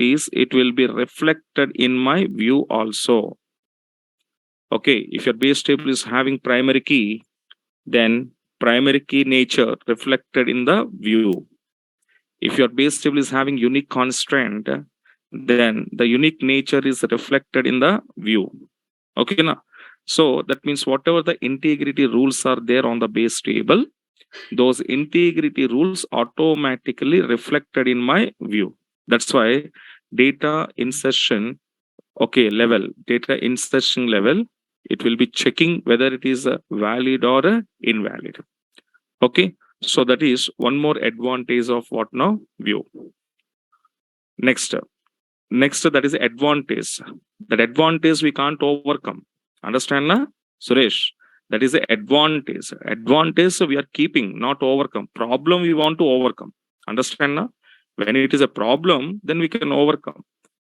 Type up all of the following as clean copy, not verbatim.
is it will be reflected in my view also. Okay, if your base table is having primary key, then primary key nature reflected in the view. If your base table is having unique constraint, then the unique nature is reflected in the view. Okay, now. So that means whatever the integrity rules are there on the base table, those integrity rules automatically reflected in my view. That's why data insertion, okay, level, data insertion level, it will be checking whether it is valid or invalid. Okay, so that is one more advantage of what now? View. Next, that is advantage. That advantage we can't overcome. Understand na, Suresh? That is the advantage. Advantage we are keeping, not overcome. Problem we want to overcome. Understand na? When it is a problem, then we can overcome.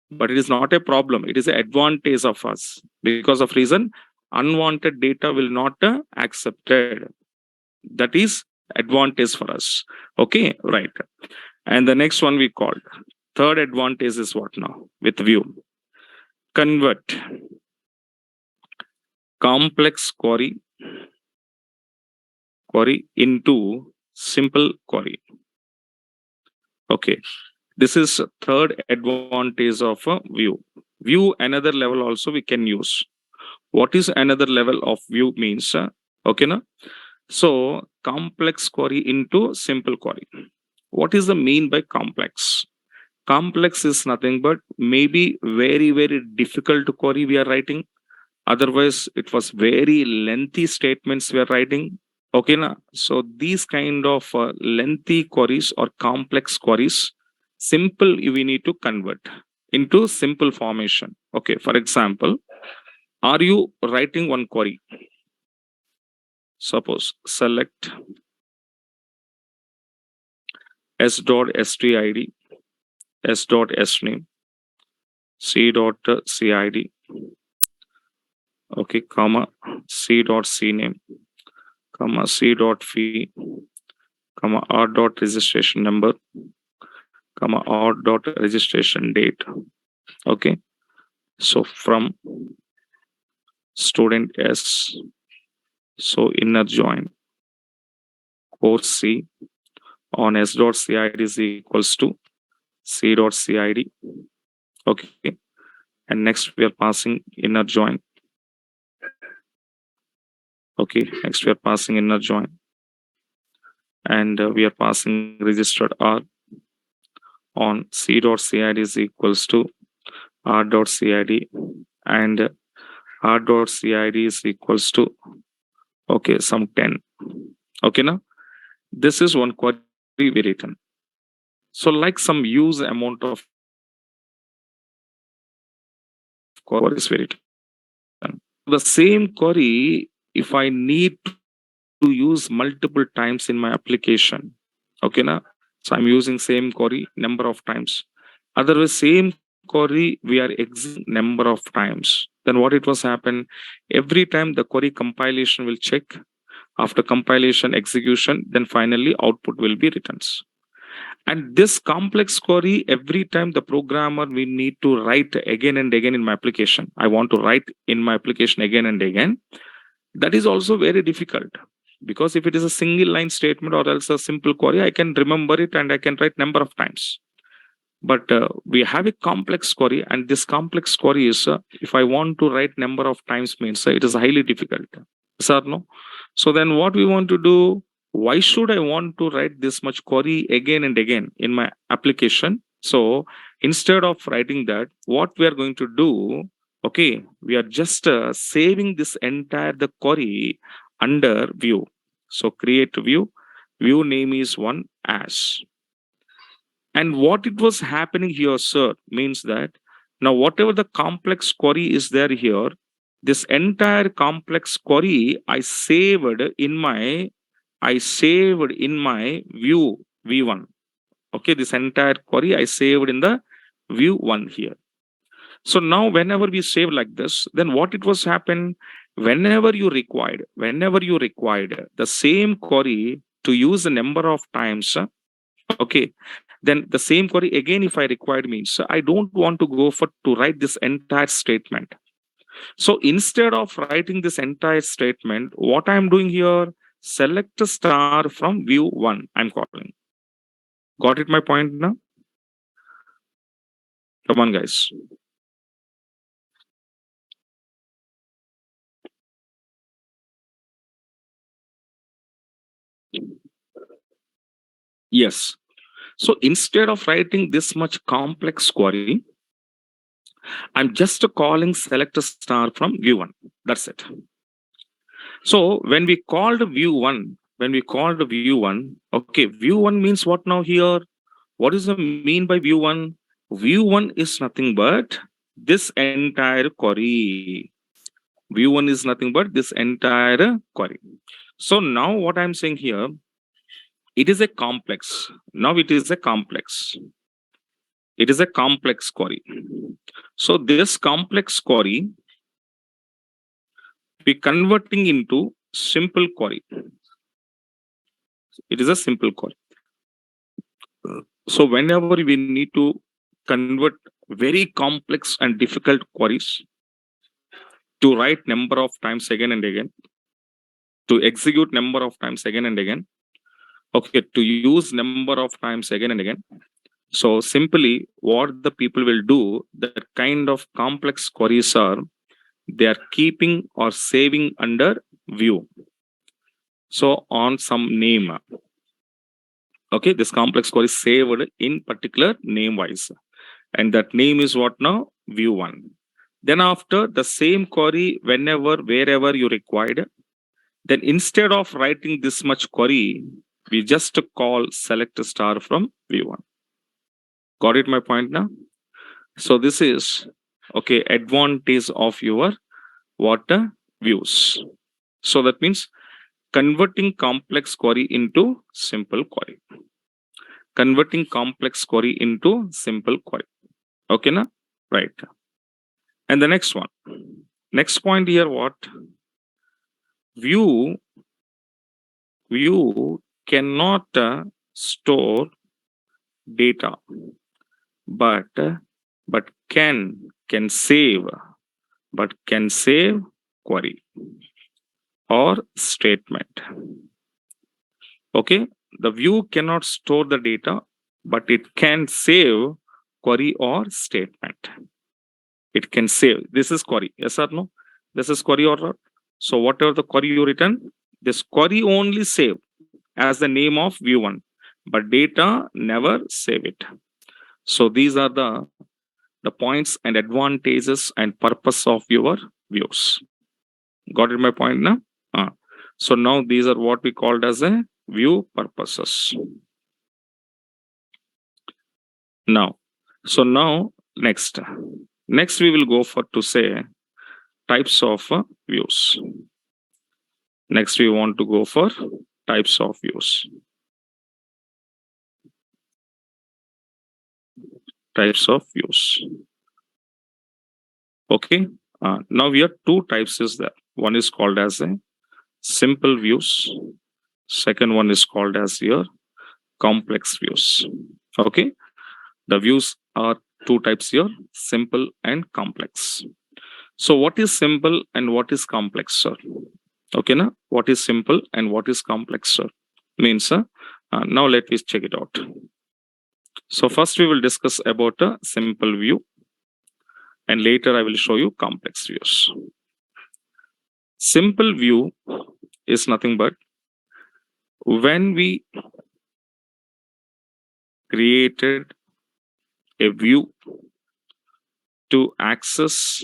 But it is not a problem. It is an advantage of us. Because of reason, unwanted data will not accepted. That is advantage for us. Okay, right. And the next one we called. Third advantage is what now? With view. Convert complex query into simple query. Okay, this is third advantage of a view. View another level also we can use. What is another level of view means? Okay, na? So complex query into simple query. What is the mean by complex? Complex is nothing but maybe very, very difficult query we are writing. Otherwise, it was very lengthy statements we are writing. Okay, na? So these kind of lengthy queries or complex queries, simple we need to convert into simple formation. Okay, for example, are you writing one query? Suppose select s.stid, s.sname, c.cid, okay, comma, c.cname, comma, c.fee, comma, r.registration number, comma, r.registration date. Okay, so from student S, so inner join course C on s.cid is equals to c.cid. Okay, and next we are passing inner join. Okay, next we are passing inner join, and we are passing registered R on c.cid is equals to r.cid, and r.cid is equals to, okay, some 10. Okay, now this is one query we written. So like some use amount of queries we written. The same query, if I need to use multiple times in my application, okay, na? So I'm using same query number of times. Otherwise, same query we are exiting number of times. Then what it was happen? Every time the query compilation will check. After compilation execution, then finally output will be returns. And this complex query, every time the programmer we need to write again and again in my application. I want to write in my application again and again. That is also very difficult, because if it is a single line statement or else a simple query, I can remember it and I can write number of times. But we have a complex query, and this complex query is, if I want to write number of times means it is highly difficult. Sir, no? So then what we want to do, why should I want to write this much query again and again in my application? So instead of writing that, what we are going to do, okay, we are just saving this entire the query under view. So create view name is one as. And what it was happening here, sir, means that now whatever the complex query is there here, this entire complex query I saved in my view v1. Okay, this entire query I saved in the view 1 here. So now whenever we save like this, then what it was happen, whenever you required the same query to use a number of times, okay, Then the same query again, if I required, means I don't want to go for to write this entire statement. So instead of writing this entire statement, what I'm doing here, select a star from view one, I'm calling. Got it my point now? Come on, guys. Yes. So instead of writing this much complex query, I'm just calling select a star from view one. That's it. So when we called view one, okay, view one means what now here? What is the mean by view one? View one is nothing but this entire query. View one is nothing but this entire query. So now what I'm saying here, it is a complex. Now it is a complex. It is a complex query. So this complex query, we converting into simple query. It is a simple query. So whenever we need to convert very complex and difficult queries to write number of times again and again, to execute number of times again and again, okay, to use number of times again and again. So simply what the people will do, that kind of complex queries are, they are keeping or saving under view. So on some name, okay, this complex query is saved in particular name wise. And that name is what now? View one. Then after the same query, whenever, wherever you required, then instead of writing this much query, we just call select star from view one. Got it my point now? So this is, okay, advantage of your what views. So that means converting complex query into simple query. Converting complex query into simple query. Okay, na? Right. And the next one. Next point here, what? View cannot store data, but can save, query or statement. Okay, the view cannot store the data, but it can save query or statement. It can save. This is query, yes or no? This is query or not? So whatever the query you written, this query only save as the name of view one, but data never save it. So these are the points and advantages and purpose of your views. Got it my point now? So now these are what we called as a view purposes. Now, so now next we will go for to say types of views. Next we want to go for types of views. Types of views. Okay. Now we have two types is there. One is called as a simple views. Second one is called as your complex views. Okay. The views are two types here, simple and complex. So what is simple and what is complex, sir? Okay, na? What is simple and what is complex, sir? Means, now let me check it out. So first we will discuss about a simple view, and later I will show you complex views. Simple view is nothing but when we created a view to access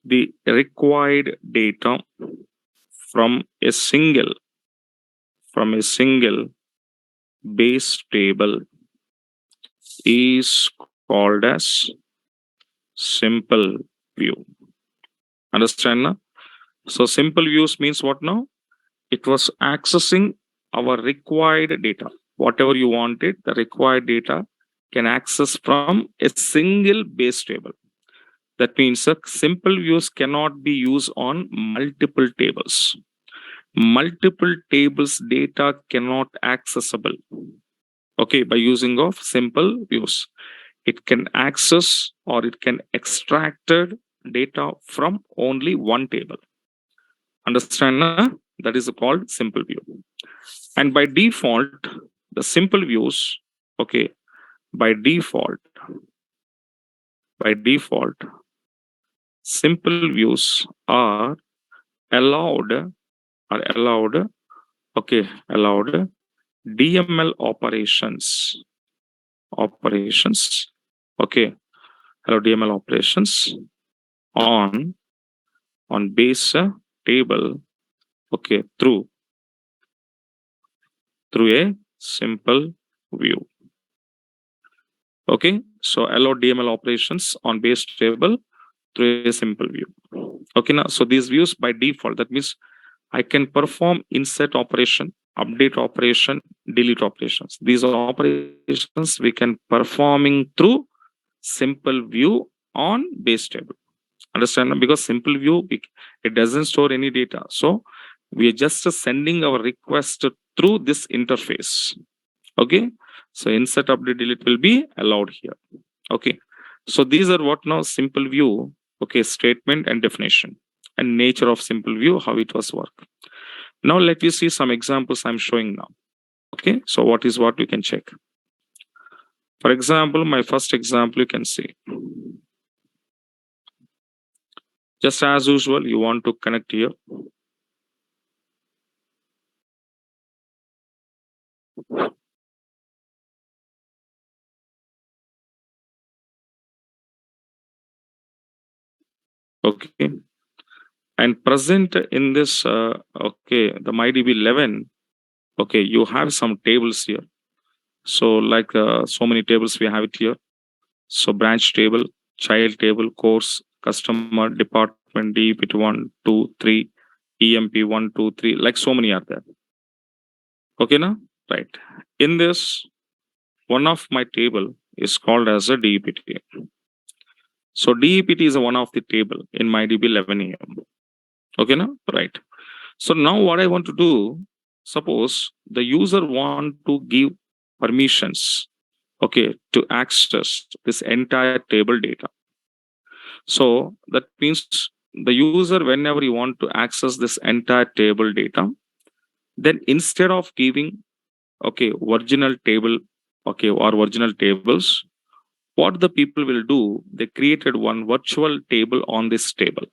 the required data from a single base table is called as simple view. Understand now? So simple views means what now? It was accessing our required data. Whatever you wanted, the required data can access from a single base table. That means simple views cannot be used on multiple tables. Multiple tables data cannot accessible. Okay, by using of simple views. It can access or it can extract data from only one table. Understand? That is called simple view. And by default, the simple views, okay, by default, by default, simple views allowed, are allowed, okay, allowed DML operations, okay, allow DML operations on base table, okay, through a simple view. Okay, so allow DML operations on base table through a simple view. Okay, now so these views by default, that means I can perform insert operation, update operation, delete operations. These are operations we can performing through simple view on base table. Understand? Because simple view, it doesn't store any data. So we are just sending our request through this interface. Okay. So insert, update, delete will be allowed here. Okay. So these are what now simple view, okay, statement and definition and nature of simple view, how it was work. Now let me see some examples I'm showing now. Okay. So what is what we can check. For example, my first example you can see. Just as usual, you want to connect here. Okay. And present in this, okay, the MyDB 11, okay, you have some tables here. So like so many tables we have it here. So branch table, child table, course, customer, department, DEPT 1, 2, 3, EMP 1, 2, 3, like so many are there. Okay, now, right. In this, one of my table is called as a DEPT. So DEPT is one of the table in MyDB 11 AM. Okay, now, right. So now what I want to do, suppose the user want to give permissions, okay, to access this entire table data. So that means the user, whenever you want to access this entire table data, then instead of giving, okay, original table, okay, or original tables, what the people will do, they created one virtual table on this table.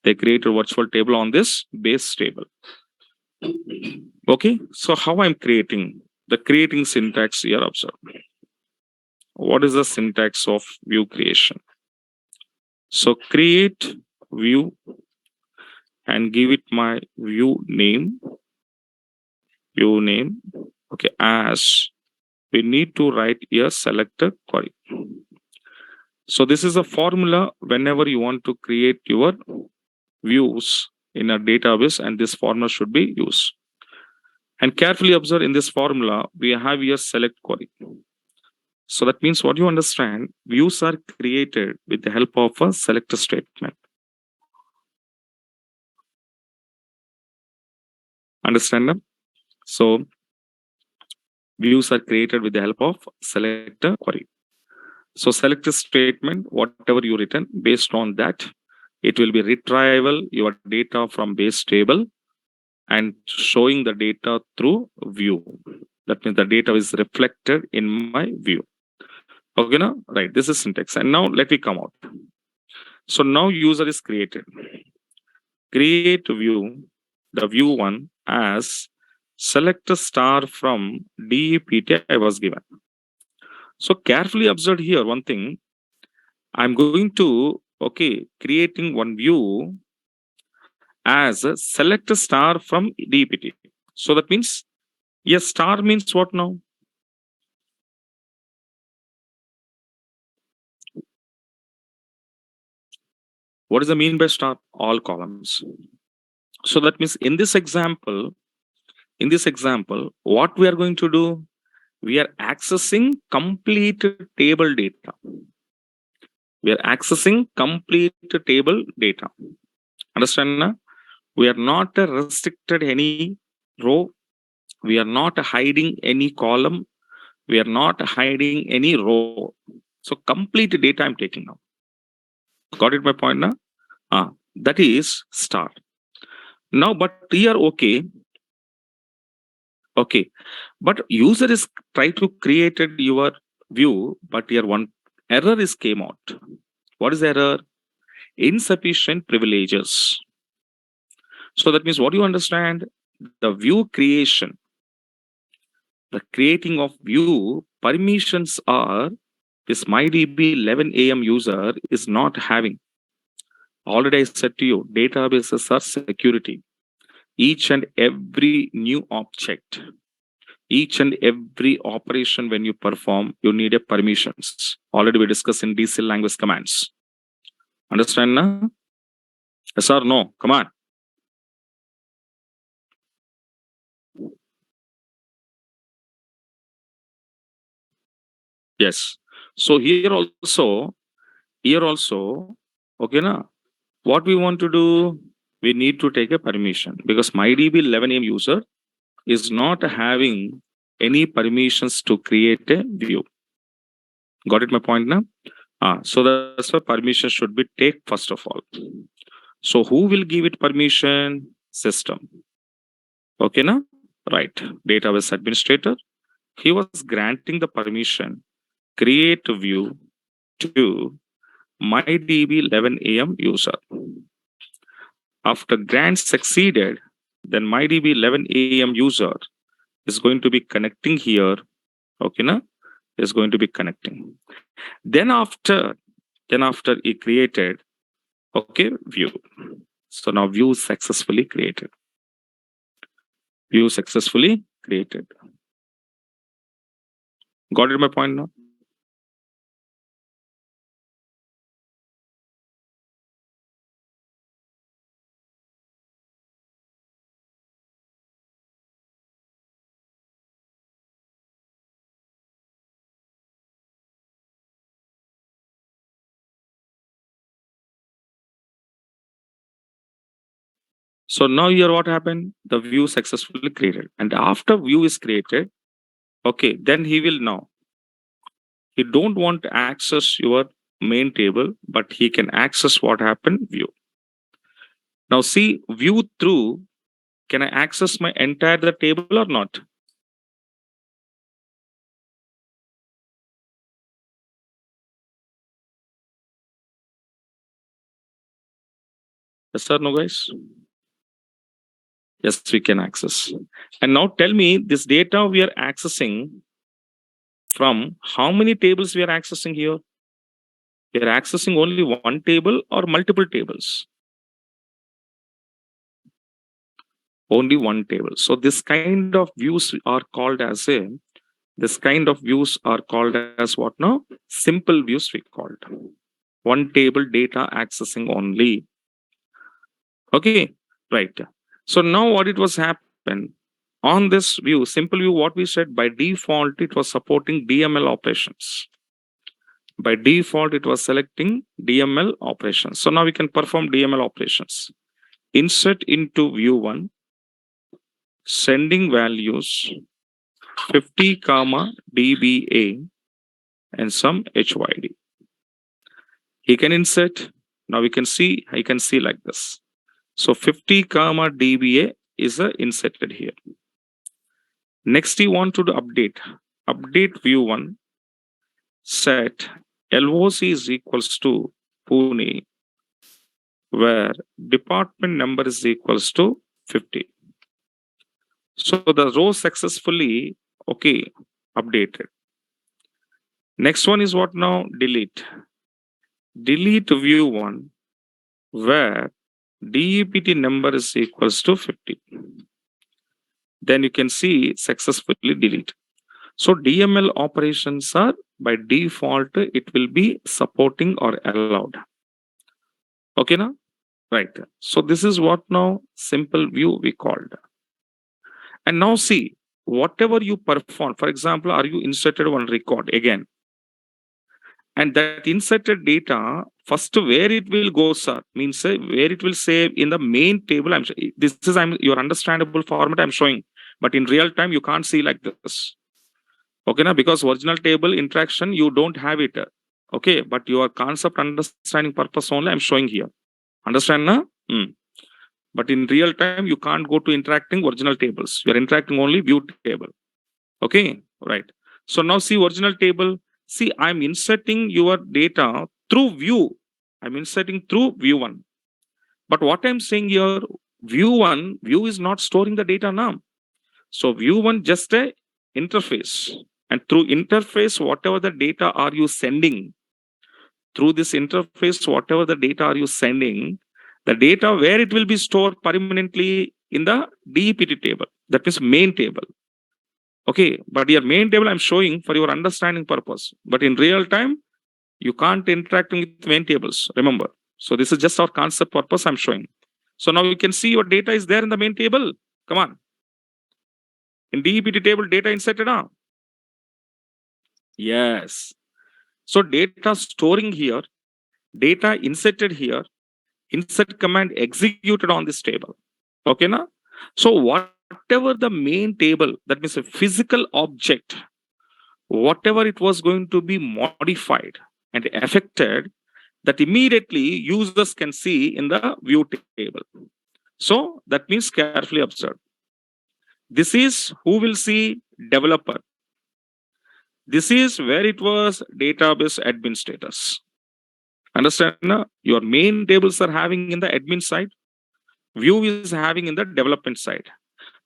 They created a virtual table on this base table. Okay, so how I'm creating the creating syntax here, observe. What is the syntax of view creation? So create view and give it my view name, okay, as we need to write a selector query. So this is a formula whenever you want to create your views in a database, and this formula should be used. And carefully observe in this formula, we have here select query. So that means what you understand, views are created with the help of a selector statement. Understand them? So views are created with the help of selector query. So selector statement, whatever you written, based on that, it will be retrieval your data from base table and showing the data through view. That means the data is reflected in my view. Okay, now, right, this is syntax. And now let me come out. So now user is created. Create view, the view one as select a star from DEPT I was given. So carefully observe here one thing. I'm going to, okay, creating one view as a select a star from DEPT. So that means, yes, star means what now? What does the mean by star? All columns. So that means in this example, what we are going to do? We are accessing complete table data. We are accessing complete table data. Understand? Na? We are not restricted any row. We are not hiding any column. We are not hiding any row. So complete data I'm taking now. Got it my point now? That is start. Now, but here, okay. But user is try to created your view, but here one error is came out. What is error? Insufficient privileges. So that means what you understand? The view creation, the creating of view permissions are this MyDB 11 AM user is not having. Already I said to you, databases are security. Each and every new object, each and every operation when you perform, you need a permissions. Already we discussed in DC language commands. Understand now? Yes or no? Come on. Yes. So here also, okay, na? What we want to do, we need to take a permission because MyDB 11 AM user is not having any permissions to create a view. Got it my point now? So that's why permission should be take first of all. So who will give it permission? System. Okay, now? Right. Database administrator. He was granting the permission, create a view to MyDB 11 AM user. After grant succeeded, then MyDB 11 AM user is going to be connecting here. Okay, na? Is going to be connecting. Then after he created, okay, view. So now view successfully created. View successfully created. Got it my point now? So now here what happened? The view successfully created. And after view is created, okay, then he will now. He don't want to access your main table, but he can access what happened view. Now see view through, can I access my entire the table or not? Yes sir, no guys? Yes, we can access. And now tell me this data we are accessing from how many tables we are accessing here? We are accessing only one table or multiple tables? Only one table. So this kind of views are called as what now? Simple views we called. One table data accessing only. Okay, right. So now what it was happened on this view, simple view, what we said by default, it was supporting DML operations. By default, it was selecting DML operations. So now we can perform DML operations. Insert into view one, sending values 50 comma DBA and some HYD. He can insert. Now we can see, I can see like this. So 50 comma DBA is inserted here. Next, you want to do update view one, set LOC is equals to Pune, where department number is equals to 50. So the row successfully, okay, updated. Next one is what now? Delete. Delete view one, where DEPT number is equals to 50. Then you can see successfully delete. So DML operations are by default, it will be supporting or allowed. Okay, now? Right. So this is what now simple view we called. And now see, whatever you perform, for example, are you inserted one record again? And that inserted data, first where it will go, sir, means where it will save in the main table. This is your understandable format I'm showing, but in real time, you can't see like this. Okay, now because original table interaction, you don't have it. Okay, but your concept understanding purpose only I'm showing here. Understand now? But in real time, you can't go to interacting original tables. You're interacting only view table. Okay, right. So now see original table. See, I'm inserting your data through view. I'm inserting through view one. But what I'm saying here, view is not storing the data now. So view one just a interface. And through interface, whatever the data are you sending, through this interface, whatever the data are you sending, the data where it will be stored permanently in the DEPT table. That means main table. Okay, but your main table I'm showing for your understanding purpose. But in real time, you can't interact with main tables, remember. So this is just our concept purpose I'm showing. So now you can see your data is there in the main table. Come on. In DEPT table, data inserted now. Yes. So data storing here, data inserted here, insert command executed on this table. Okay, now? So whatever the main table, that means a physical object, whatever it was going to be modified and affected, that immediately users can see in the view table. So that means carefully observe. This is who will see developer. This is where it was database admin status. Understand? Your main tables are having in the admin side. View is having in the development side.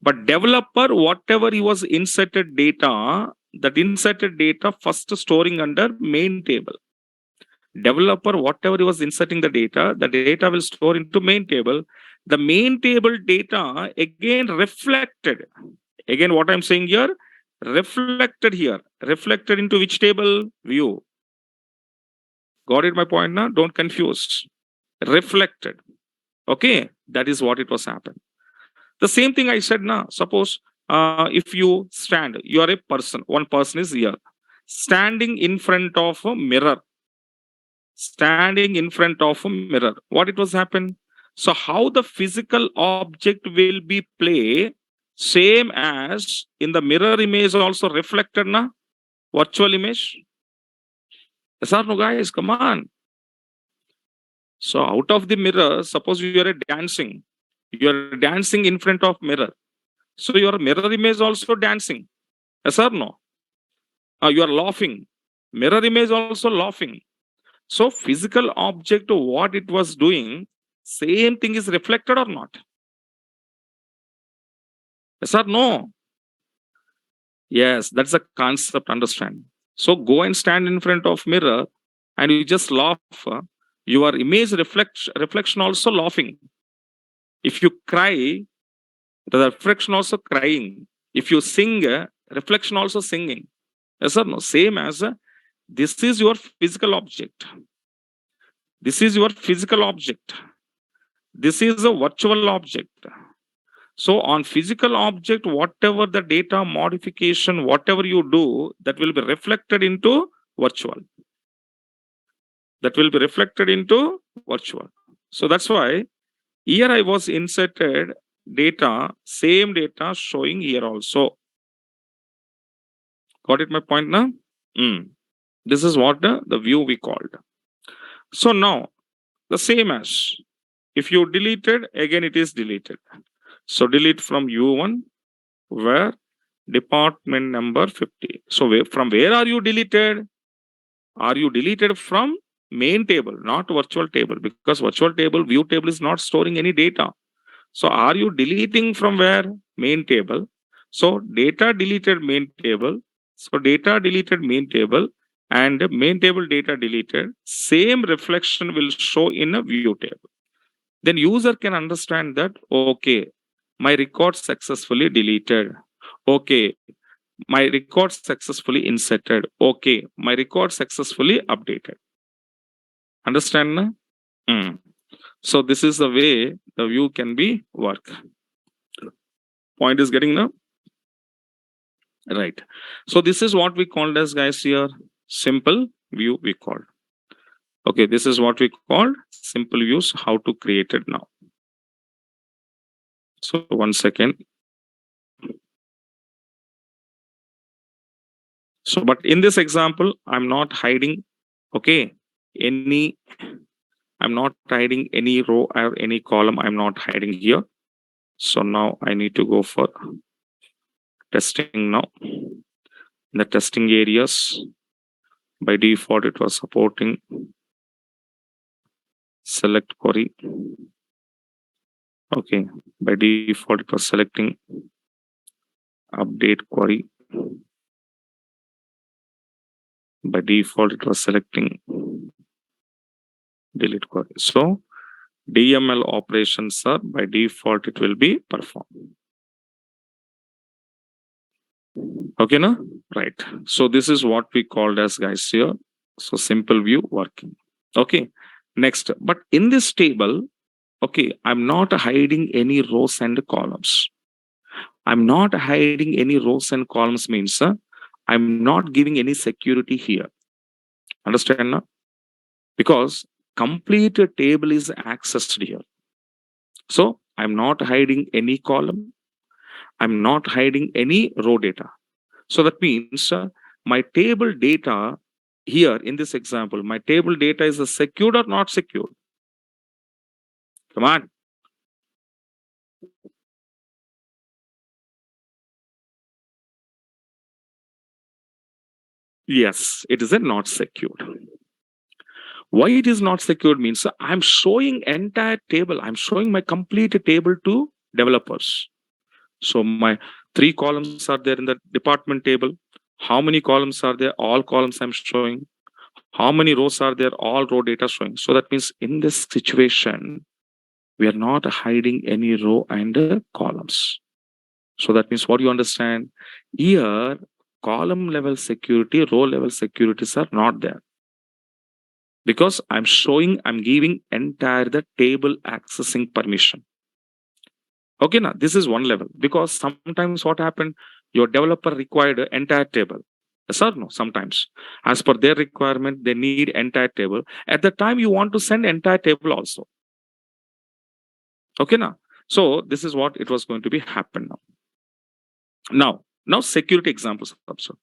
But developer, whatever he was inserted data, that inserted data first storing under main table. Developer, whatever he was inserting the data will store into main table. The main table data again reflected. Again, what I'm saying here, reflected here. Reflected into which table? View. Got it my point now? Don't confuse. Reflected. Okay, that is what it was happened. The same thing I said now. Suppose if you stand, you are a person. One person is here, standing in front of a mirror. Standing in front of a mirror. What it was happen? So how the physical object will be play same as in the mirror image also reflected na virtual image. Yes or no, guys? Come on. So out of the mirror, suppose you are dancing. You are dancing in front of mirror. So your mirror image also dancing. Yes or no? You are laughing. Mirror image also laughing. So physical object, what it was doing, same thing is reflected or not? Yes or no? Yes, that's a concept, understand. So go and stand in front of mirror and you just laugh. Your image reflection also laughing. If you cry, the reflection also crying. If you sing, reflection also singing. Yes or no? Same as this is your physical object. This is your physical object. This is a virtual object. So on physical object, whatever the data modification, whatever you do, that will be reflected into virtual. That will be reflected into virtual. So that's why here I was inserted data, same data showing here also. Got it my point now? This is what the view we called. So now the same as if you deleted, again it is deleted. So delete from U1 where department number 50. So from where are you deleted? Are you deleted from main table, not virtual table? Because virtual table, view table is not storing any data. So are you deleting from where? Main table. So data deleted main table. So data deleted main table and main table data deleted. Same reflection will show in a view table. Then user can understand that, okay, my record successfully deleted. Okay, my record successfully inserted. Okay, my record successfully updated. Understand? So this is the way the view can be work. Point is getting now? Right. So this is what we called as, guys, here simple view we called. Okay, this is what we called simple views, how to create it now. So 1 second. So, but in this example, I'm not hiding, okay, any, I'm not hiding any row or any column. I'm not hiding here. So now I need to go for testing now. In the testing areas, by default, it was supporting select query. Okay, by default, it was selecting update query. By default, it was selecting delete query. So DML operations are by default, it will be performed. Okay, na? Right. So this is what we called as, guys, here. So simple view working. Okay. Next, but in this table, okay, I'm not hiding any rows and columns. I'm not hiding any rows and columns means I'm not giving any security here. Understand now? Because complete table is accessed here. So I'm not hiding any column. I'm not hiding any row data. So that means my table data here in this example, my table data is secured or not secured? Come on. Yes, it is a not secured. Why it is not secured means I'm showing entire table. I'm showing my complete table to developers. So my 3 columns are there in the department table. How many columns are there? All columns I'm showing. How many rows are there? All row data showing. So that means in this situation, we are not hiding any row and columns. So that means what you understand here, column level security, row level securities are not there, because I'm showing, I'm giving entire the table accessing permission. Okay, now this is one level, because sometimes what happened, your developer required an entire table. Yes or no? Sometimes, as per their requirement, they need entire table. At the time, you want to send entire table also. Okay, now. So this is what it was going to be happen now. Now security examples observe.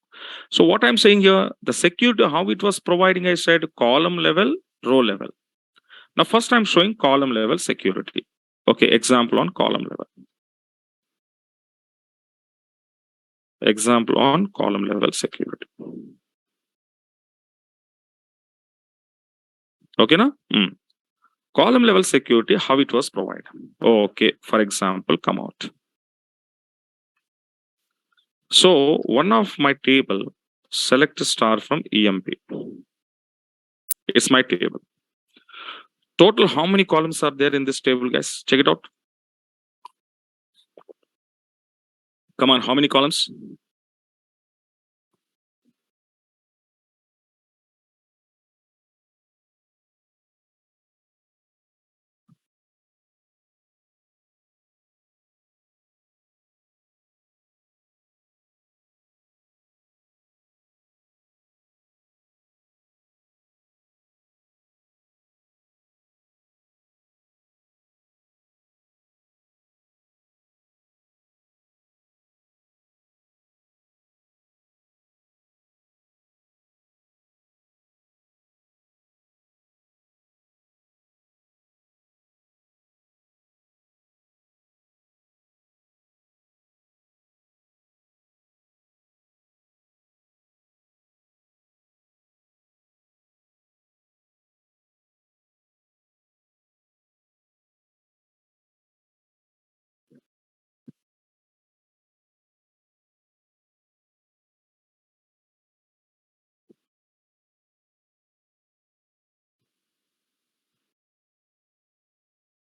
So what I'm saying here, the security, how it was providing, I said column level, row level. Now first I'm showing column level security. Okay, example on column level. Example on column level security. Okay, na? Column level security, how it was provided. Okay, for example, come out. So one of my table, select star from EMP. It's my table. Total, how many columns are there in this table, guys? Check it out. Come on, how many columns?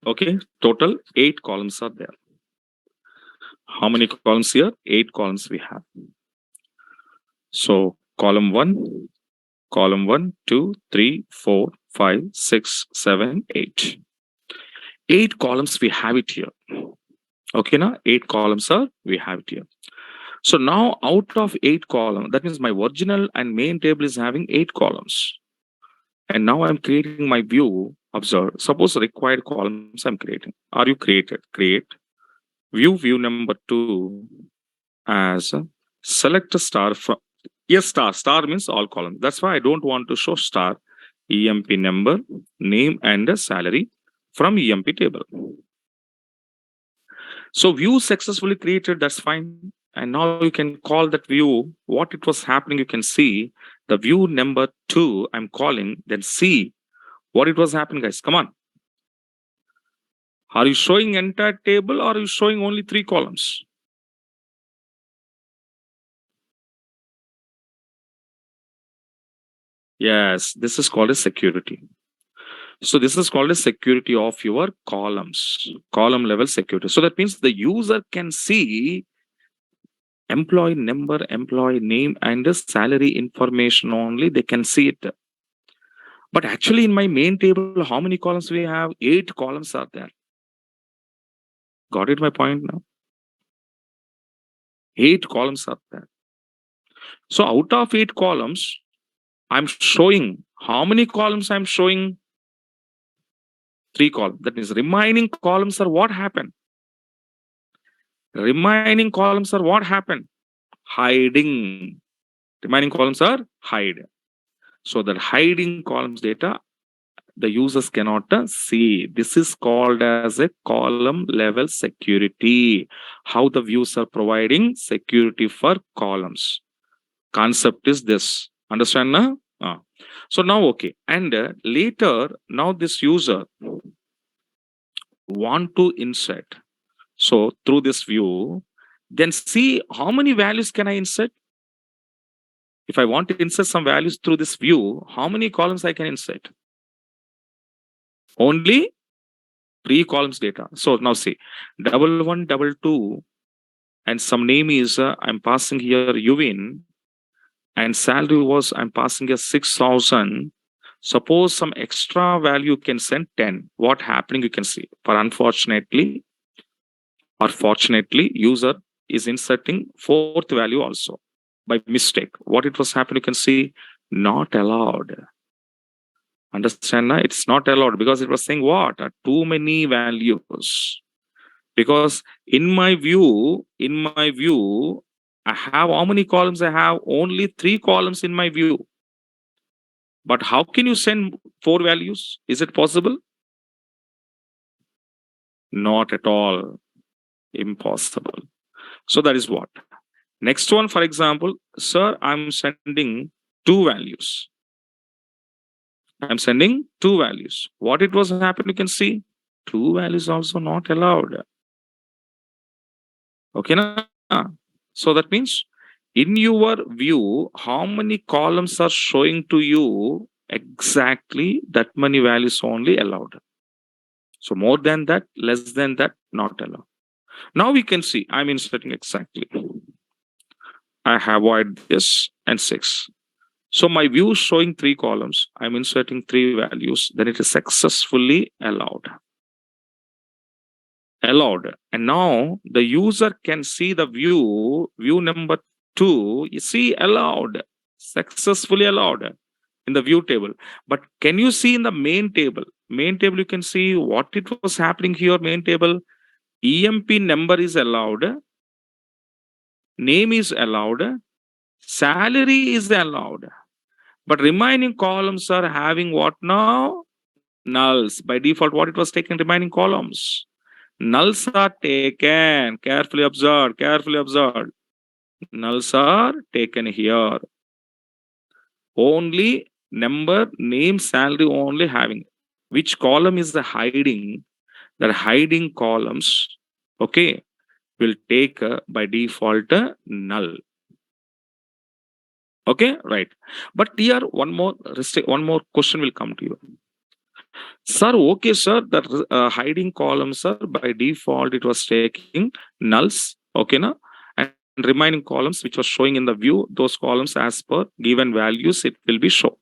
Okay, total 8 columns are there. How many columns here? 8 columns we have. So column 1, column 1, 2, 3, 4, 5, 6, 7, 8. 8 columns we have it here. Okay, now 8 columns are we have it here. So now out of 8 columns, that means my original and main table is having 8 columns. And now I'm creating my view. Observe. Suppose required columns I'm creating. Are you created? Create. View number 2 as select a star from Yes, star. Star means all columns. That's why I don't want to show star. EMP number, name, and a salary from EMP table. So view successfully created, that's fine. And now you can call that view what it was happening. You can see the view number 2 I'm calling, then see what it was happening, guys. Come on. Are you showing entire table or are you showing only 3 columns? Yes, this is called a security. So this is called a security of your columns, column level security. So that means the user can see employee number, employee name, and the salary information only. They can see it. But actually, in my main table, how many columns we have? 8 columns are there. Got it? My point now. 8 columns are there. So out of 8 columns, I'm showing how many columns I'm showing? 3 columns. That means remaining columns are what happened? Remaining columns are what happened? Hiding. Remaining columns are hide. So that hiding columns data, the users cannot see. This is called as a column level security. How the views are providing security for columns. Concept is this. Understand now? So now, okay. And later, now this user want to insert. So through this view, then see how many values can I insert? If I want to insert some values through this view, how many columns I can insert? Only 3 columns data. So now see, 1122 and some name is I'm passing here Uvin, and salary was I'm passing a 6,000. Suppose some extra value can send 10. What happening you can see. For unfortunately or fortunately, user is inserting 4th value also by mistake. What it was happening, you can see not allowed. Understand now? It's not allowed because it was saying what? Too many values. Because in my view, I have how many columns? I have only 3 columns in my view. But how can you send 4 values? Is it possible? Not at all. Impossible. So that is what. Next one, for example, sir, I'm sending 2 values. I'm sending 2 values. What it was happening, you can see 2 values also not allowed. Okay, na? So that means in your view, how many columns are showing to you? Exactly that many values only allowed. So more than that, less than that, not allowed. Now we can see I'm inserting exactly. I have avoid this and 6. So my view is showing 3 columns. I'm inserting 3 values. Then it is successfully allowed. Allowed. And now the user can see the view number 2. You see allowed. Successfully allowed in the view table. But can you see in the main table? Main table, you can see what it was happening here. Main table, EMP number is allowed. Name is allowed. Salary is allowed. But remaining columns are having what now? Nulls. By default, what it was taken? Remaining columns. Nulls are taken. Carefully observed. Carefully observed. Nulls are taken here. Only number, name, salary only having. Which column is the hiding? The hiding columns, okay, will take by default null. Okay, right. But here one more question will come to you. Sir, okay, sir, the hiding columns, sir, by default it was taking nulls, okay, na? And remaining columns which was showing in the view, those columns as per given values, it will be shown.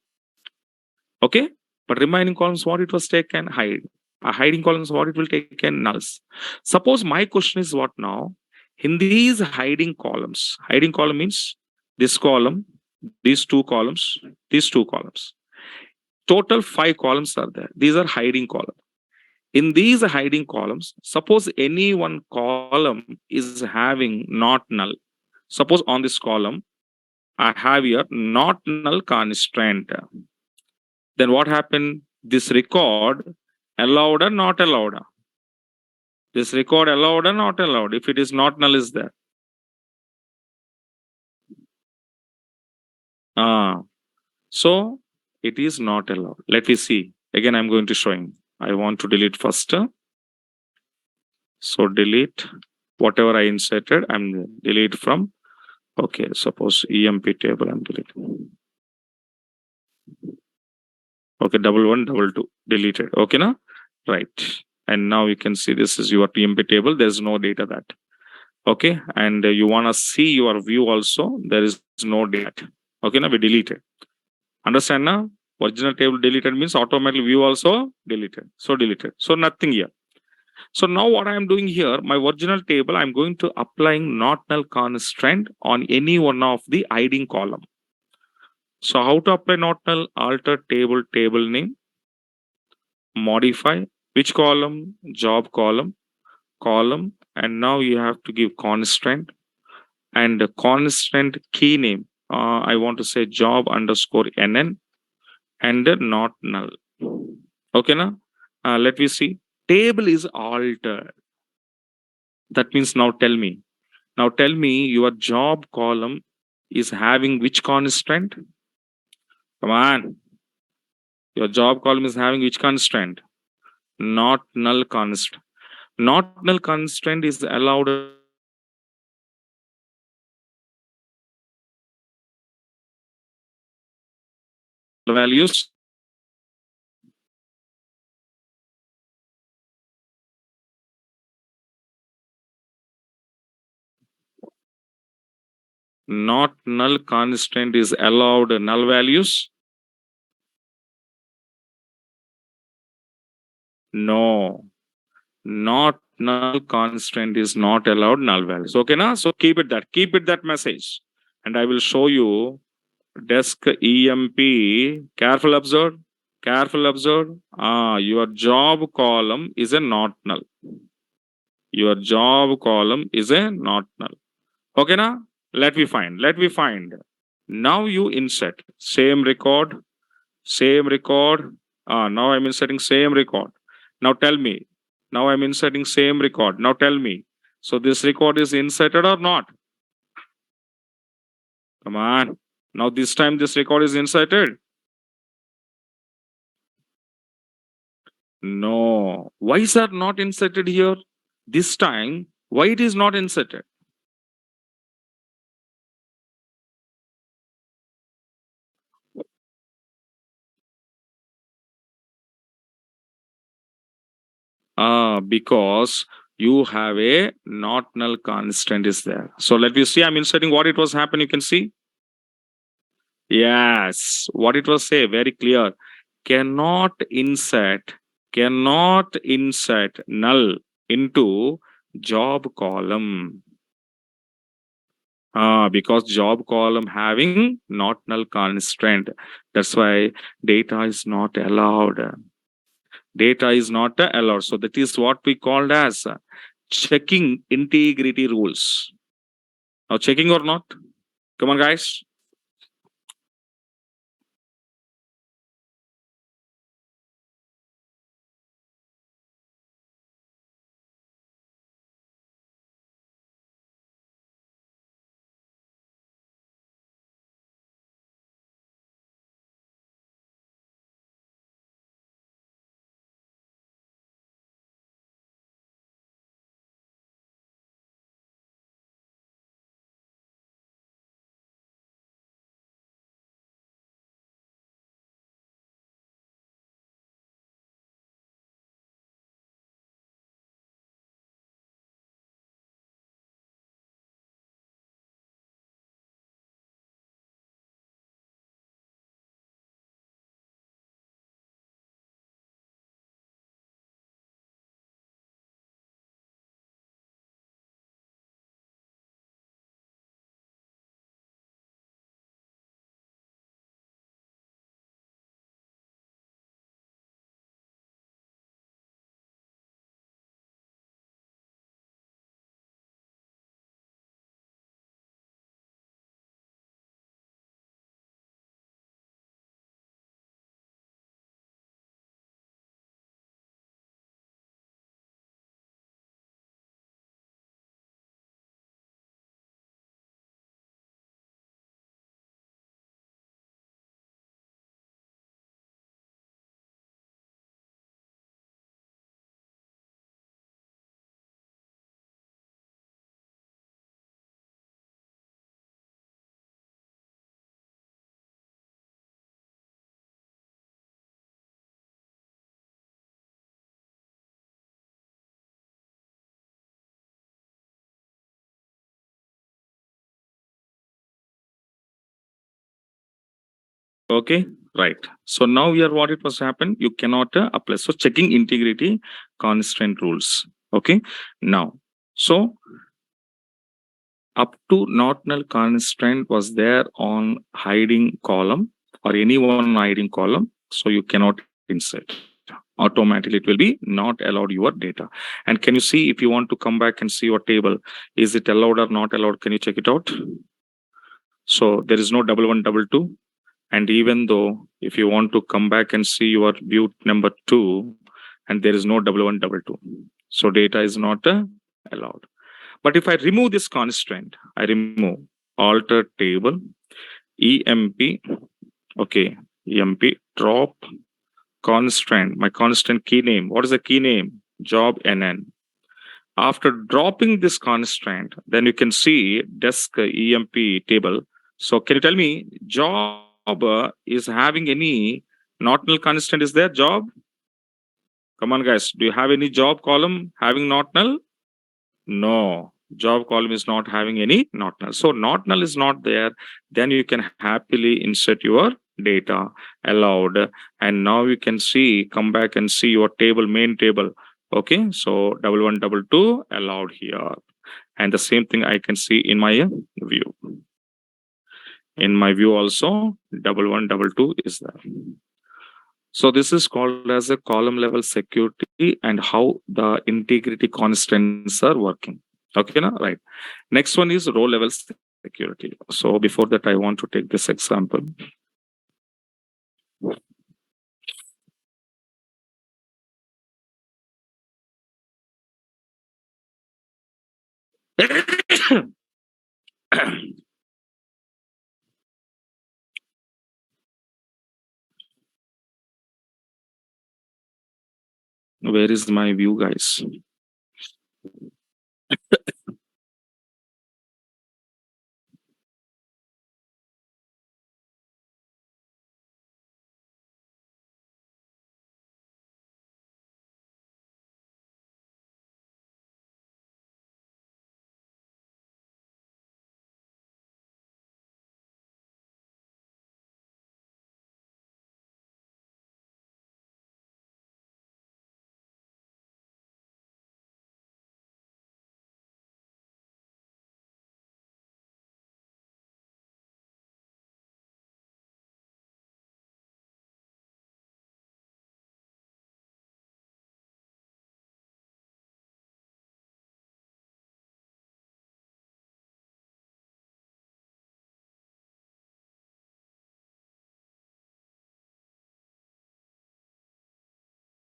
Okay, but remaining columns, what it was taken, hide. Hiding columns, what it will take in nulls. Suppose my question is what now? In these hiding columns, hiding column means this column, these 2 columns, these 2 columns. Total 5 columns are there. These are hiding columns. In these hiding columns, suppose any one column is having not null. Suppose on this column, I have here not null constraint. Then what happened? This record allowed or not allowed? This record allowed or not allowed? If it is not null, is there? Ah, so it is not allowed. Let me see. Again, I'm going to showing. I want to delete first. So delete whatever I inserted. I'm delete from. Okay, suppose EMP table. I'm deleting. Okay, double one, double two, deleted. Okay, now right. And now you can see this is your EMP table. There's no data that. Okay, and you want to see your view also. There is no data. Okay, now we delete it. Understand now? Original table deleted means automatically view also deleted. So deleted. So nothing here. So now what I am doing here, my original table, I'm going to applying not null constraint on any one of the hiding column. So how to apply not null? Alter table name, modify which column? Job column, and now you have to give constraint and the constant key name. I want to say job underscore NN and not null. Okay, now let me see. Table is altered. That means now tell me your job column is having which constraint? Come on. Your job column is having which constraint? Not null constraint. Not null constraint is allowed values. Not null constraint is allowed null values. No, not null constraint is not allowed null values. Okay, na? So keep it that message. And I will show you desk EMP. Careful observe. Your job column is a not null. Your job column is a not null. Okay, na? Let me find. Now you insert same record. Now I'm inserting same record. Now tell me. Now I'm inserting same record. Now tell me. So this record is inserted or not? Come on. Now this time this record is inserted. No. Why is that not inserted here? This time, why it is not inserted? Because you have a not null constant is there. So let me see. I'm inserting what it was happening. You can see. Yes, what it was say very clear. Cannot insert null into job column. Because job column having not null constraint. That's why data is not allowed. Data is not allowed. So that is what we called as checking integrity rules. Now checking or not? Come on, guys. Okay, right. So now here what it was happen, you cannot apply. So checking integrity constraint rules. Okay, now so up to not null constraint was there on hiding column or any one hiding column. So you cannot insert. Automatically it will be not allowed your data. And can you see if you want to come back and see your table, is it allowed or not allowed? Can you check it out? So there is no double one, double two. And even though if you want to come back and see your view number two, and there is no double one, double two. So data is not allowed. But if I remove this constraint, I remove alter table, EMP, okay, EMP, drop constraint, my constant key name. What is the key name? Job NN. After dropping this constraint, then you can see desk EMP table. So can you tell me job is having any not null constant is there job? Come on guys, do you have any job column having not null? No, job column is not having any not null. So not null is not there. Then you can happily insert your data allowed. And now you can see, come back and see your table, main table. Okay, so double one, double two allowed here. And the same thing I can see in my view. In my view also, double one, double two is there. So this is called as a column level security and how the integrity constants are working. Okay, na? Right. Next one is row level security. So before that, I want to take this example. Where is my view, guys?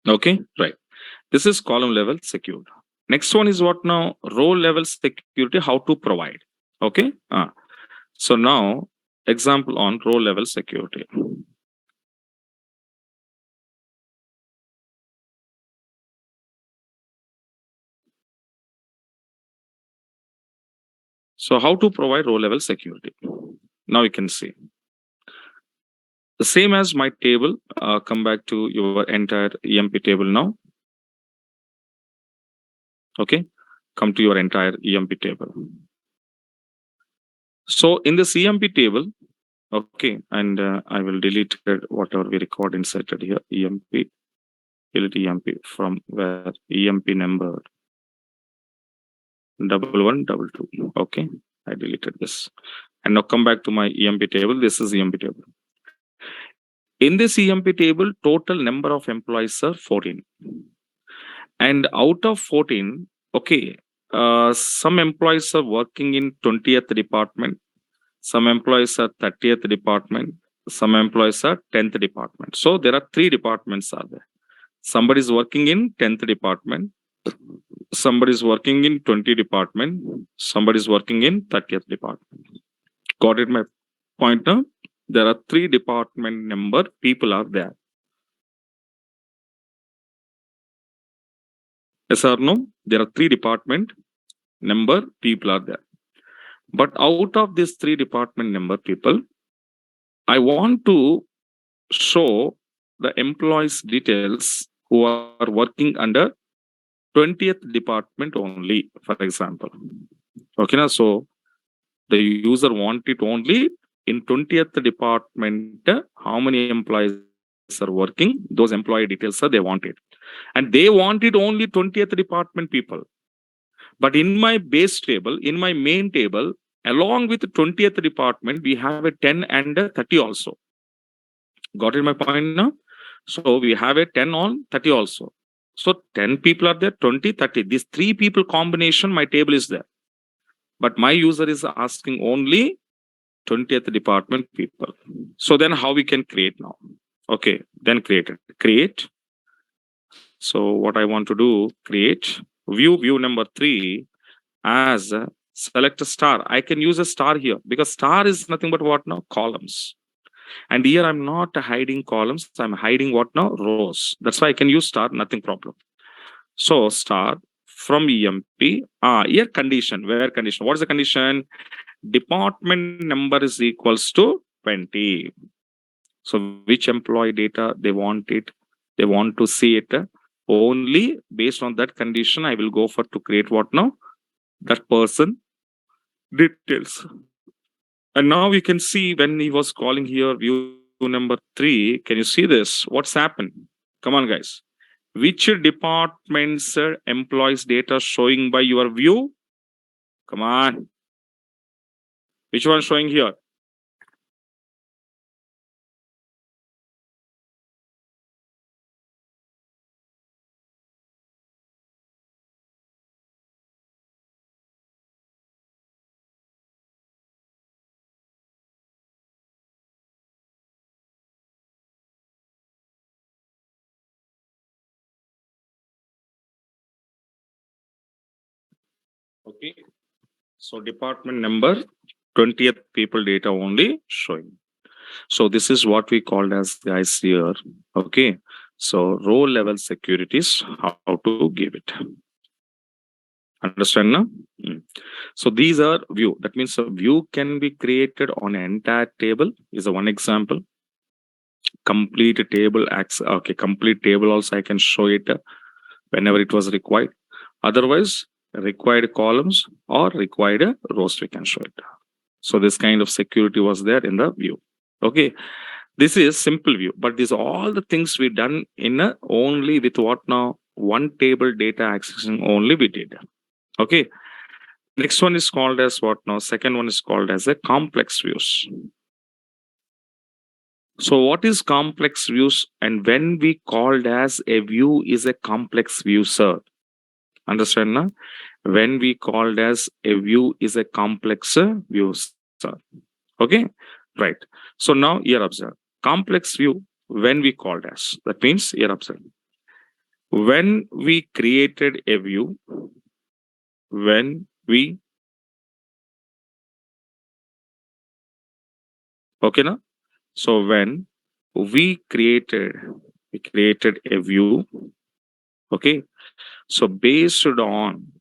Okay, right. This is column level secured. Next one is what now? Row level security, how to provide. Okay. So now, example on row level security. So how to provide row level security? Now you can see. The same as my table, come back to your entire EMP table now. Okay, come to your entire EMP table. So in this EMP table, okay, and I will delete whatever we record inserted here, EMP, delete EMP from where EMP number double one, double two. Okay, I deleted this. And now come back to my EMP table. This is EMP table. In this EMP table, total number of employees are 14. And out of 14, okay, some employees are working in 20th department, some employees are 30th department, some employees are 10th department. So there are 3 departments are there. Somebody is working in 10th department, somebody is working in 20 department, somebody is working in 30th department. Got it my point now? There are 3 department number people are there. Yes or no? There are 3 department number people are there. But out of these 3 department number people, I want to show the employees details who are working under 20th department only, for example. Okay, now so the user want it only in 20th department, how many employees are working, those employee details they want it. And they want it only 20th department people. But in my base table, in my main table, along with 20th department, we have a 10 and a 30 also. Got it my point now? So we have a 10 on 30 also. So 10 people are there, 20, 30. These three people combination, my table is there. But my user is asking only 20th department people. So then how we can create now? Okay, then create it. Create. So what I want to do, create view number 3 as select a star. I can use a star here because star is nothing but what now? Columns. And here I'm not hiding columns. I'm hiding what now? Rows. That's why I can use star, nothing problem. So star from EMP, here condition, where condition? What is the condition? Department number is equals to 20. So which employee data they want it? They want to see it only based on that condition. I will go for to create what now? That person details. And now we can see when he was calling here view number 3. Can you see this? What's happened? Come on, guys. Which department's employees data showing by your view? Come on. Which one showing here? Okay. So department number 20th people data only showing. So this is what we called as guys here. Okay. So row level securities, how to give it. Understand now? So these are view. That means a view can be created on an entire table is a one example. Complete table access. Okay, complete table also I can show it whenever it was required. Otherwise, required columns or required rows we can show it. So this kind of security was there in the view. Okay, this is simple view, but these are all the things we done in only with what now? One table data accessing only we did. Okay. Next one is called as what now? Second one is called as a complex views. So what is complex views? And when we called as a view is a complex view, sir. Understand now? When we called as a view is a complex view, sir. Okay, right. So now here observe. Complex view when we called as. That means here observe. When we created a view, when we okay now? So when we created a view, okay. So based on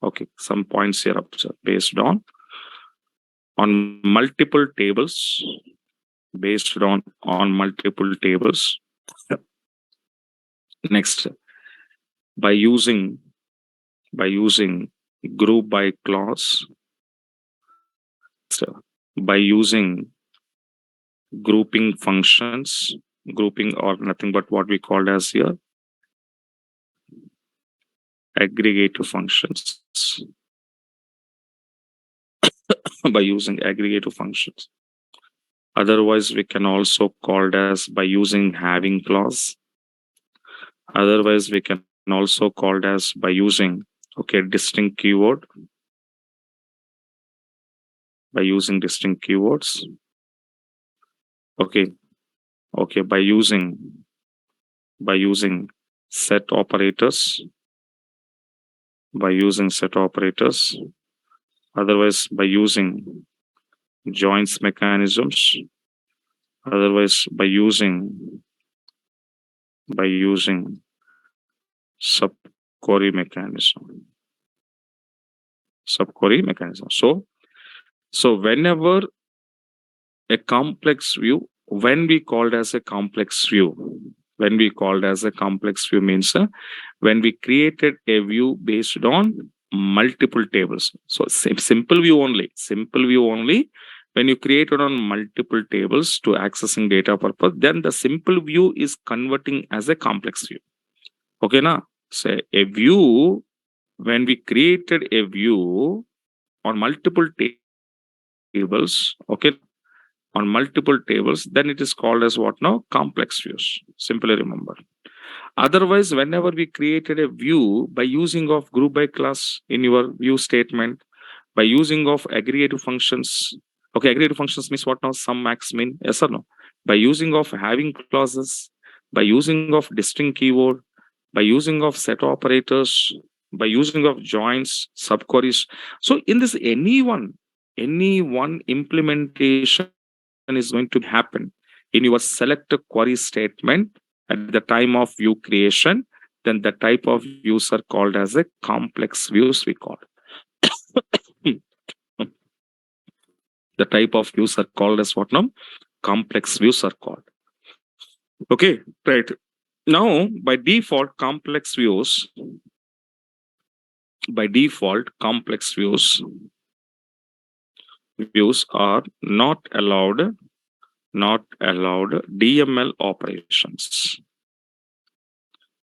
okay, some points here observe. Based on multiple tables, based on multiple tables. Next, by using group by clause, by using grouping functions, grouping or nothing but what we called as here aggregative functions. By using aggregative functions. Otherwise, we can also called as by using having clause. Otherwise, we can also called as by using okay distinct keyword. By using distinct keywords. Okay. Okay, by using set operators. By using set operators. Otherwise, by using joins mechanisms. Otherwise, by using subquery mechanism. Subquery mechanism. So whenever a complex view, when we called as a complex view, means when we created a view based on multiple tables. So simple view only. Simple view only. When you create it on multiple tables to accessing data purpose, then the simple view is converting as a complex view. Okay, now say a view, when we created a view on multiple tables, okay, on multiple tables, then it is called as what now? Complex views. Simply remember. Otherwise, whenever we created a view by using of group by class in your view statement, by using of aggregative functions, okay, aggregative functions means what now? Sum, max, min, yes or no? By using of having clauses, by using of distinct keyword, by using of set operators, by using of joins, subqueries. So in this, any one implementation is going to happen in your select query statement at the time of view creation. Then the type of views are called as a complex views, we call. The type of views are called as what now? Complex views are called. Okay, right. Now, by default, complex views are not allowed DML operations.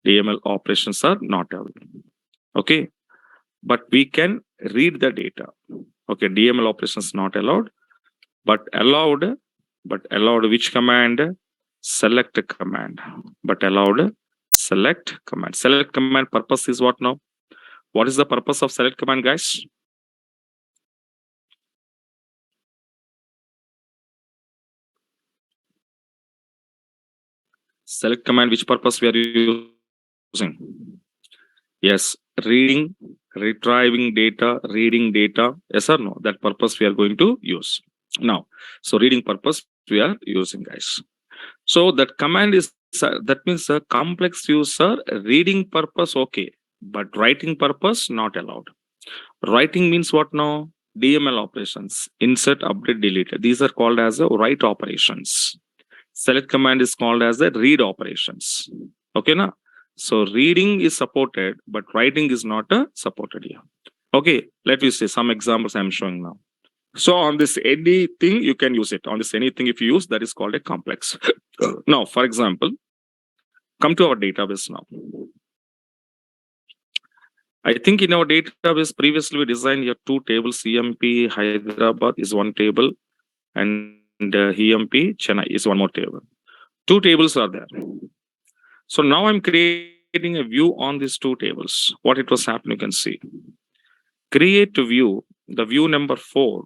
DML operations are not allowed. Okay, but we can read the data. Okay, DML operations not allowed, but allowed which command? Select command. But allowed select command. Select command purpose is what now? What is the purpose of select command, guys? Select command, which purpose we are using? Yes, reading, retrieving data, reading data. Yes or no? That purpose we are going to use. Now, so reading purpose we are using, guys. So that command is, that means a complex user reading purpose, okay, but writing purpose not allowed. Writing means what now? DML operations, insert, update, delete. These are called as a write operations. Select command is called as the read operations. Okay, na? So reading is supported, but writing is not supported here. Okay, let me see some examples I'm showing now. So on this anything, you can use it. On this anything, if you use, that is called a complex. Now, for example, come to our database now. I think in our database, previously we designed here two tables. EMP Hyderabad is one table, and EMP Chennai is one more table. Two tables are there. So now I'm creating a view on these two tables. What it was happening, you can see. Create a view, the view number 4,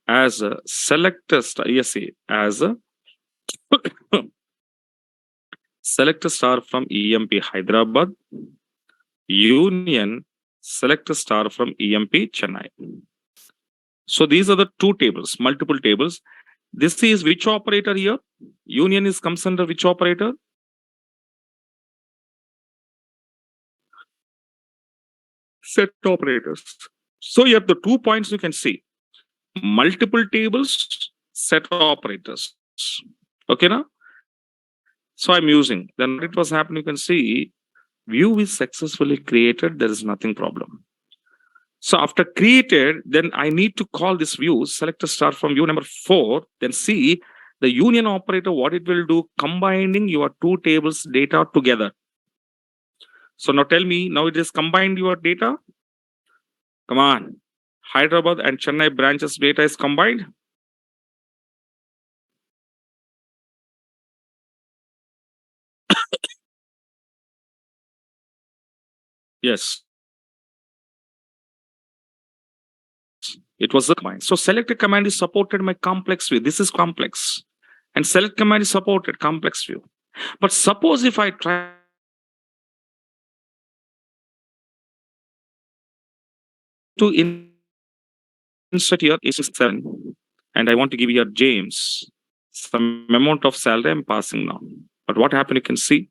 as a select a star, yes, as a select a star from EMP Hyderabad, union select a star from EMP Chennai. So these are the two tables, multiple tables. This is which operator here? Union is comes under which operator? Set operators. So you have the 2 points you can see. Multiple tables, set operators. Okay, now? So I'm using. Then it was happening, you can see view is successfully created. There is nothing problem. So after created, then I need to call this view, select a star from view number 4, then see the union operator, what it will do, combining your two tables data together. So now tell me, now it is combined your data. Come on. Hyderabad and Chennai branches data is combined. Yes. It was a command. So select a command is supported my complex view. This is complex. And select command is supported complex view. But suppose if I try to insert here is 7 and I want to give here James some amount of salary I'm passing now. But what happened, you can see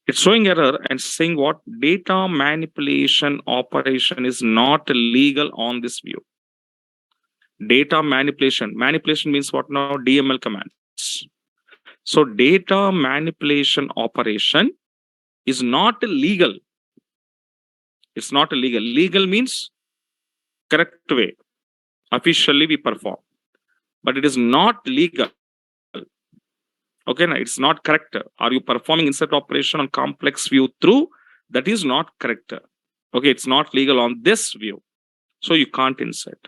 it's showing error and saying what data manipulation operation is not legal on this view. Data manipulation means what now? DML commands. So data manipulation operation is not legal. It's not illegal. Legal means correct way. Officially we perform, but it is not legal. Okay, no, it's not correct. Are you performing insert operation on complex view through? That is not correct. Okay, it's not legal on this view. So you can't insert.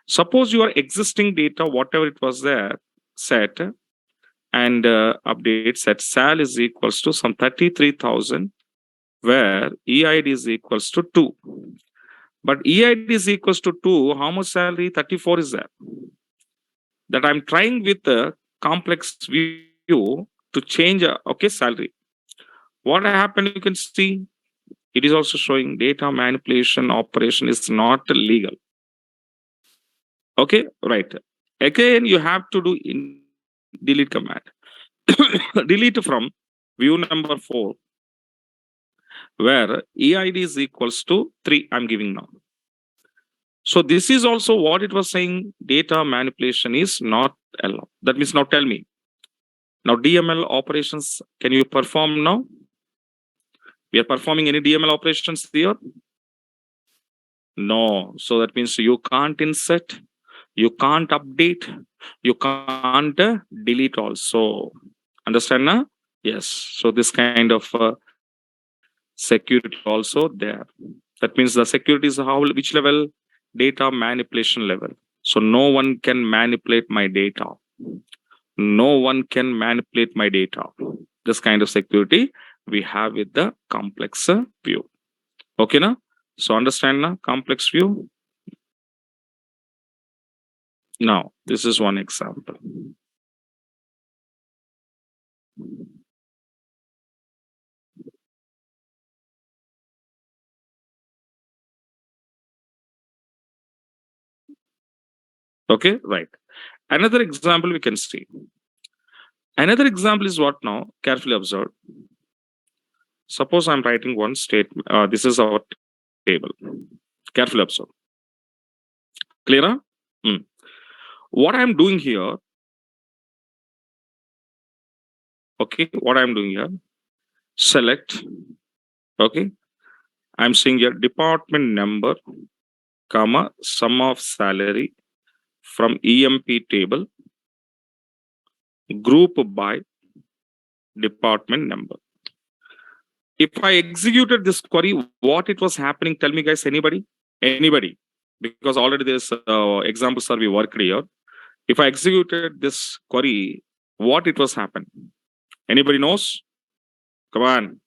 Suppose your existing data, whatever it was there, set and update set sal is equals to some 33,000, where EID is equals to 2. But EID is equals to 2, how much salary? 34 is there. That I'm trying with the complex view to change, okay, salary. What happened, you can see, it is also showing data manipulation operation is not legal. Okay, right. Again, you have to do in delete command. Delete from view number 4, where EID is equals to 3, I'm giving now. So this is also what it was saying, data manipulation is not allowed. That means now tell me, now DML operations, can you perform now? We are performing any DML operations here? No. So that means you can't insert, you can't update, you can't delete also. Understand now? Yes. So this kind of security also there. That means the security is how, which level? Data manipulation level. So no one can manipulate my data. No one can manipulate my data. This kind of security we have with the complex view. Okay, na? So understand na complex view. Now this is one example. Okay, right. Another example we can see. Another example is what now? Carefully observe. Suppose I'm writing one statement. This is our table. Carefully observe. Clear? Hmm. What I'm doing here, okay, what I'm doing here, select, okay, I'm seeing here department number, comma, sum of salary from EMP table, group by department number. If I executed this query, what it was happening, tell me guys, anybody? Anybody? Because already there's examples are we worked here. If I executed this query, what it was happen? Anybody knows? Come on.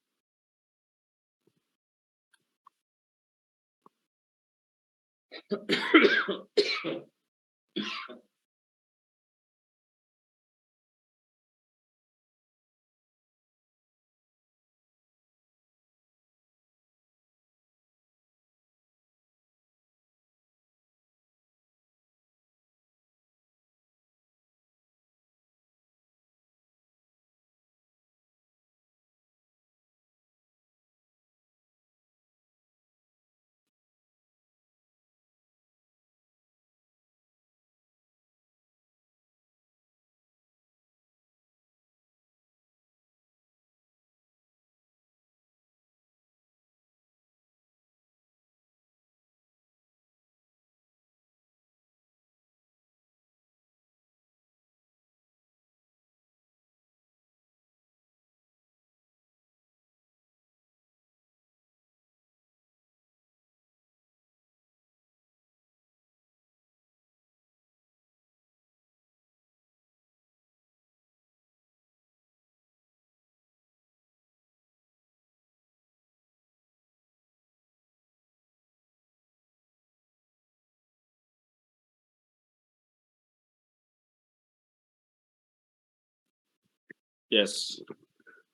Yes.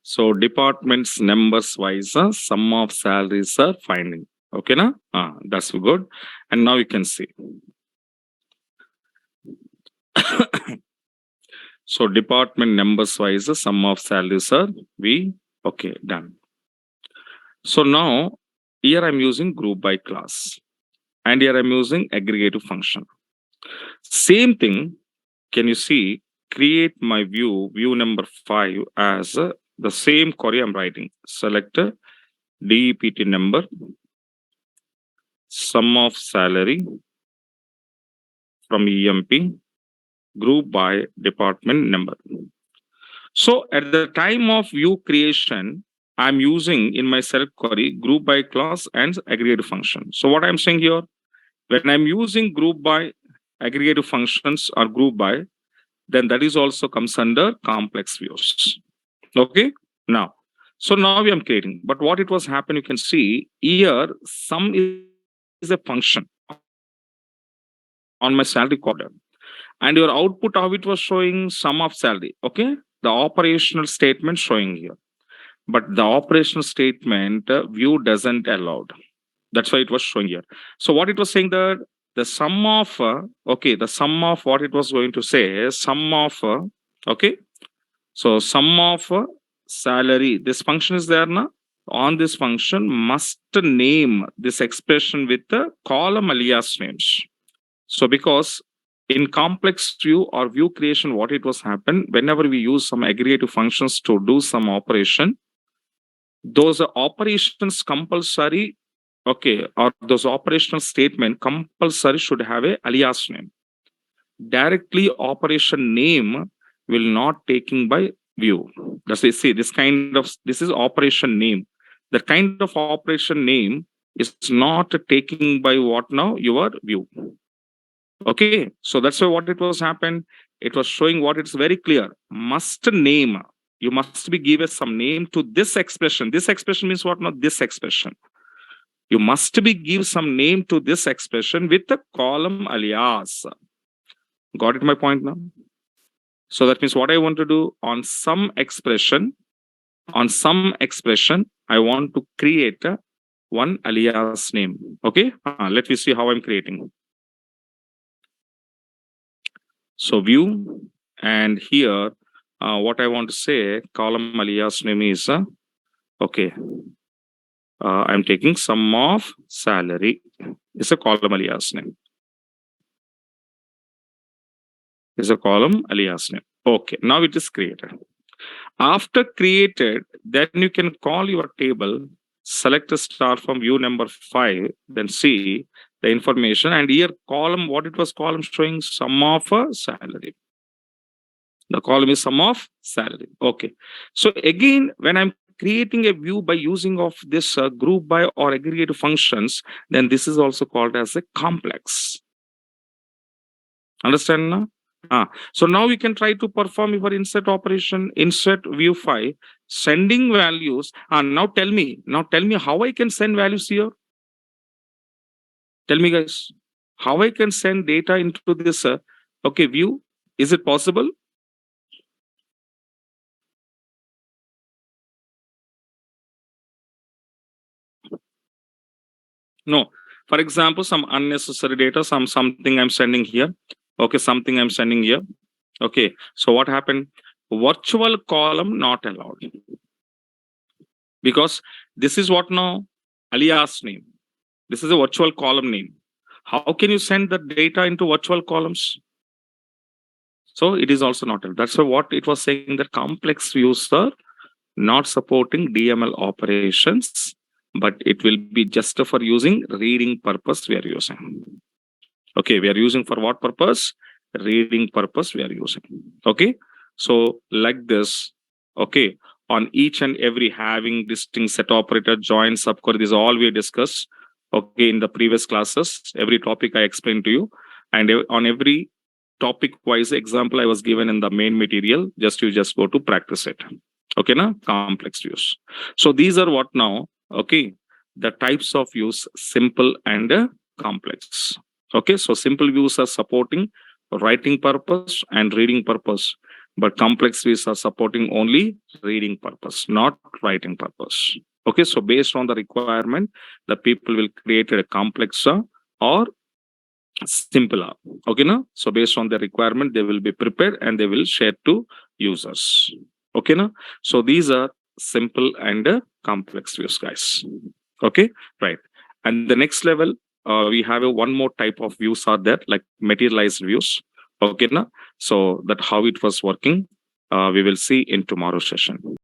So departments numbers wise, sum of salaries are finding. Okay, na? That's good. And now you can see. So department numbers wise, sum of salaries are we. Okay, done. So now here I'm using group by class, and here I'm using aggregative function. Same thing. Can you see? Create my view number 5 as the same query I'm writing. Select DEPT number, sum of salary from EMP, group by department number. So at the time of view creation, I'm using in my select query group by class and aggregate function. So what I'm saying here, when I'm using group by aggregate functions or group by, then that is also comes under complex views. Okay. Now, so now we am creating, but what it was happen, you can see here, sum is a function on my salary column, and your output how it was showing sum of salary. Okay, the operational statement showing here, but the operational statement view doesn't allowed. That's why it was showing here. So what it was saying that the sum of the sum of what it was going to say, sum of okay, so sum of salary. This function is there now. On this function must name this expression with the column alias names. So because in complex view or view creation, what it was happen, whenever we use some aggregative functions to do some operation, those operations compulsory, okay, or those operational statement compulsory should have a alias name. Directly operation name will not taking by view. That's why see this kind of, this is operation name. The kind of operation name is not taking by what now your view. Okay, so that's why what it was happened. It was showing what it's very clear. Must name. You must be given some name to this expression. This expression means what? Not this expression. You must be give some name to this expression with the column alias. Got it? My point now. So that means what I want to do on some expression. On some expression, I want to create one alias name. Okay, let me see how I'm creating. So view, and here what I want to say, column alias name is okay. I'm taking sum of salary. It's a column alias name. Is a column alias name. Okay, now it is created. After created, then you can call your table, select a star from view number 5, then see the information, and here column, what it was column showing sum of salary. The column is sum of salary. Okay. So again, when I'm creating a view by using of this group by or aggregate functions, then this is also called as a complex. Understand now? So now we can try to perform your insert operation, insert view 5, sending values. Now tell me how I can send values here. Tell me guys, how I can send data into this okay view. Is it possible? No. For example, some unnecessary data, something I'm sending here. Okay, something I'm sending here. Okay, so what happened? Virtual column not allowed. Because this is what now? Alias name. This is a virtual column name. How can you send the data into virtual columns? So it is also not allowed. That's why what it was saying, that complex views are not supporting DML operations, but it will be just for using reading purpose we are using. Okay, we are using for what purpose? Reading purpose we are using. Okay, so like this. Okay, on each and every having distinct set operator, join, subquery, this is all we discussed. Okay, in the previous classes, every topic I explained to you, and on every topic wise example I was given in the main material. You just go to practice it. Okay, now complex views. So these are what now? Okay, the types of views, simple and complex. Okay, so simple views are supporting writing purpose and reading purpose, but complex views are supporting only reading purpose, not writing purpose. Okay, so based on the requirement, the people will create a complex or simple. Okay, now so based on the requirement, they will be prepared and they will share to users. Okay, now so these are simple and complex views, guys. Okay, right. And the next level, we have one more type of views are there, like materialized views. Okay, now so that how it was working, we will see in tomorrow's session.